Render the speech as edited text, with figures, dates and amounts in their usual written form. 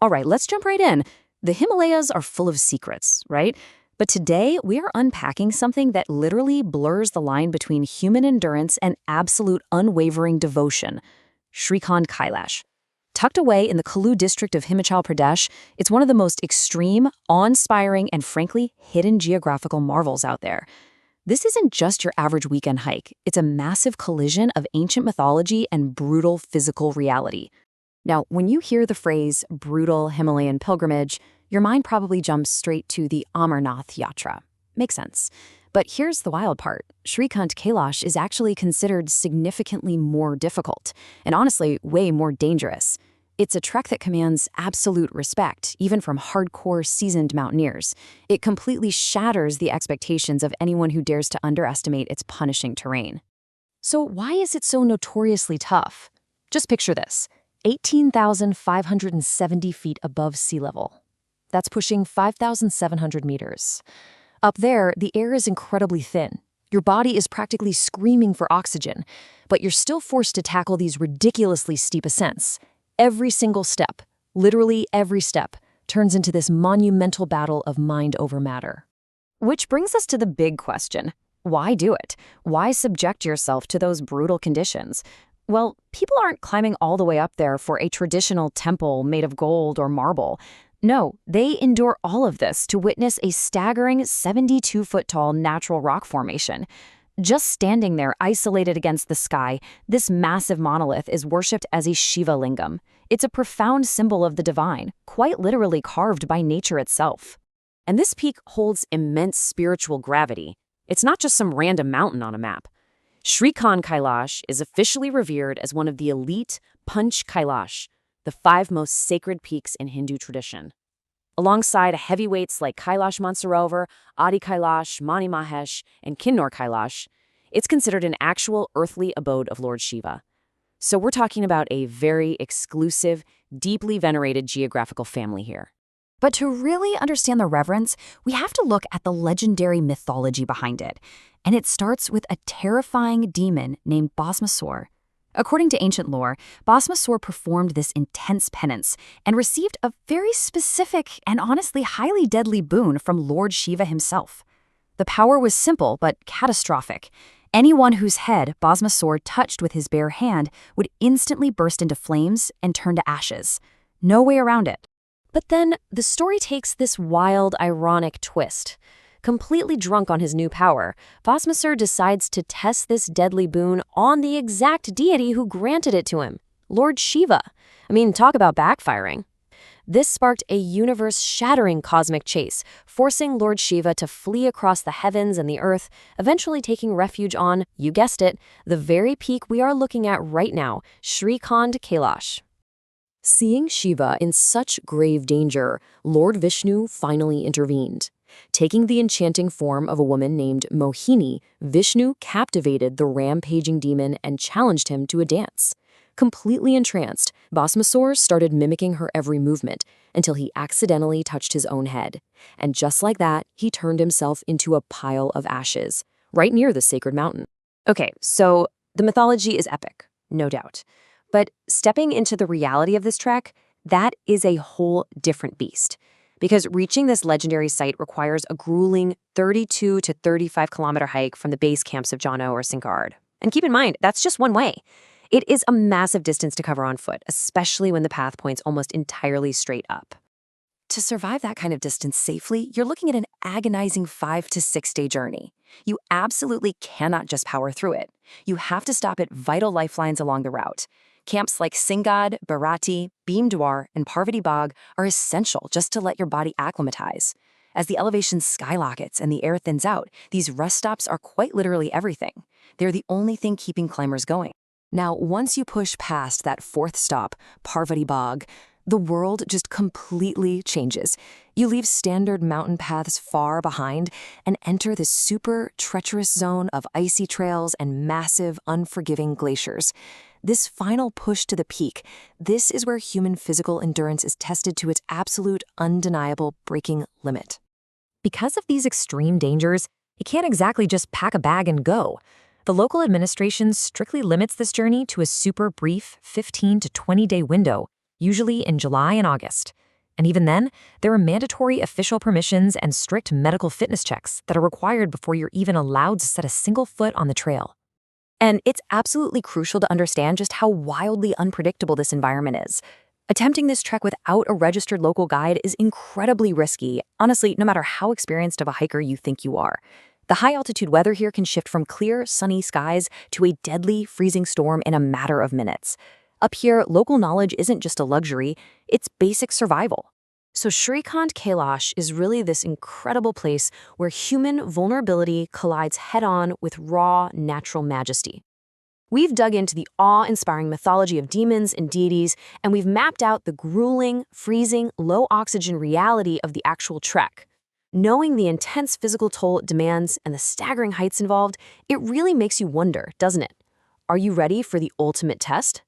All right, let's jump right in. The Himalayas are full of secrets, right? But today, we are unpacking something that literally blurs the line between human endurance and absolute unwavering devotion: Srikhand Kailash. Tucked away in the Kullu district of Himachal Pradesh, it's one of the most extreme, awe-inspiring, and frankly, hidden geographical marvels out there. This isn't just your average weekend hike. It's a massive collision of ancient mythology and brutal physical reality. Now, when you hear the phrase brutal Himalayan pilgrimage, your mind probably jumps straight to the Amarnath Yatra. Makes sense. But here's the wild part. Srikhand Kailash is actually considered significantly more difficult, and honestly, way more dangerous. It's a trek that commands absolute respect, even from hardcore, seasoned mountaineers. It completely shatters the expectations of anyone who dares to underestimate its punishing terrain. So why is it so notoriously tough? Just picture this: 18,570 feet above sea level. That's pushing 5,700 meters. Up there, the air is incredibly thin. Your body is practically screaming for oxygen, but you're still forced to tackle these ridiculously steep ascents. Every single step, literally every step, turns into this monumental battle of mind over matter. Which brings us to the big question. Why do it? Why subject yourself to those brutal conditions? Well, people aren't climbing all the way up there for a traditional temple made of gold or marble. No, they endure all of this to witness a staggering 72-foot-tall natural rock formation. Just standing there isolated against the sky, this massive monolith is worshipped as a Shiva lingam. It's a profound symbol of the divine, quite literally carved by nature itself. And this peak holds immense spiritual gravity. It's not just some random mountain on a map. Srikhand Kailash is officially revered as one of the elite Panch Kailash, the 5 most sacred peaks in Hindu tradition. Alongside heavyweights like Kailash Mansarovar, Adi Kailash, Mani Mahesh, and Kinnor Kailash, it's considered an actual earthly abode of Lord Shiva. So we're talking about a very exclusive, deeply venerated geographical family here. But to really understand the reverence, we have to look at the legendary mythology behind it. And it starts with a terrifying demon named Bhasmasur. According to ancient lore, Bhasmasur performed this intense penance and received a very specific and honestly highly deadly boon from Lord Shiva himself. The power was simple but catastrophic. Anyone whose head Bhasmasur touched with his bare hand would instantly burst into flames and turn to ashes. No way around it. But then the story takes this wild, ironic twist. Completely drunk on his new power, Bhasmasur decides to test this deadly boon on the exact deity who granted it to him, Lord Shiva. Talk about backfiring. This sparked a universe-shattering cosmic chase, forcing Lord Shiva to flee across the heavens and the earth, eventually taking refuge on, you guessed it, the very peak we are looking at right now, Srikhand Kailash. Seeing Shiva in such grave danger, Lord Vishnu finally intervened. Taking the enchanting form of a woman named Mohini, Vishnu captivated the rampaging demon and challenged him to a dance. Completely entranced, Bhasmasur started mimicking her every movement until he accidentally touched his own head. And just like that, he turned himself into a pile of ashes, right near the sacred mountain. Okay, so the mythology is epic, no doubt. But stepping into the reality of this trek, that is a whole different beast. Because reaching this legendary site requires a grueling 32 to 35-kilometer hike from the base camps of Jano or Singard. And keep in mind, that's just one way. It is a massive distance to cover on foot, especially when the path points almost entirely straight up. To survive that kind of distance safely, you're looking at an agonizing 5 to 6 day journey. You absolutely cannot just power through it. You have to stop at vital lifelines along the route. Camps like Singad, Bharati, Bhimdwar, and Parvati Bagh are essential just to let your body acclimatize. As the elevation skyrockets and the air thins out, these rest stops are quite literally everything. They're the only thing keeping climbers going. Now, once you push past that 4th stop, Parvati Bagh, the world just completely changes. You leave standard mountain paths far behind and enter this super treacherous zone of icy trails and massive, unforgiving glaciers. This final push to the peak, this is where human physical endurance is tested to its absolute, undeniable breaking limit. Because of these extreme dangers, you can't exactly just pack a bag and go. The local administration strictly limits this journey to a super brief 15 to 20-day window, usually in July and August. And even then, there are mandatory official permissions and strict medical fitness checks that are required before you're even allowed to set a single foot on the trail. And it's absolutely crucial to understand just how wildly unpredictable this environment is. Attempting this trek without a registered local guide is incredibly risky, honestly, no matter how experienced of a hiker you think you are. The high-altitude weather here can shift from clear, sunny skies to a deadly, freezing storm in a matter of minutes. Up here, local knowledge isn't just a luxury, it's basic survival. So Shrikant Kailash is really this incredible place where human vulnerability collides head-on with raw, natural majesty. We've dug into the awe-inspiring mythology of demons and deities, and we've mapped out the grueling, freezing, low-oxygen reality of the actual trek. Knowing the intense physical toll it demands and the staggering heights involved, it really makes you wonder, doesn't it? Are you ready for the ultimate test?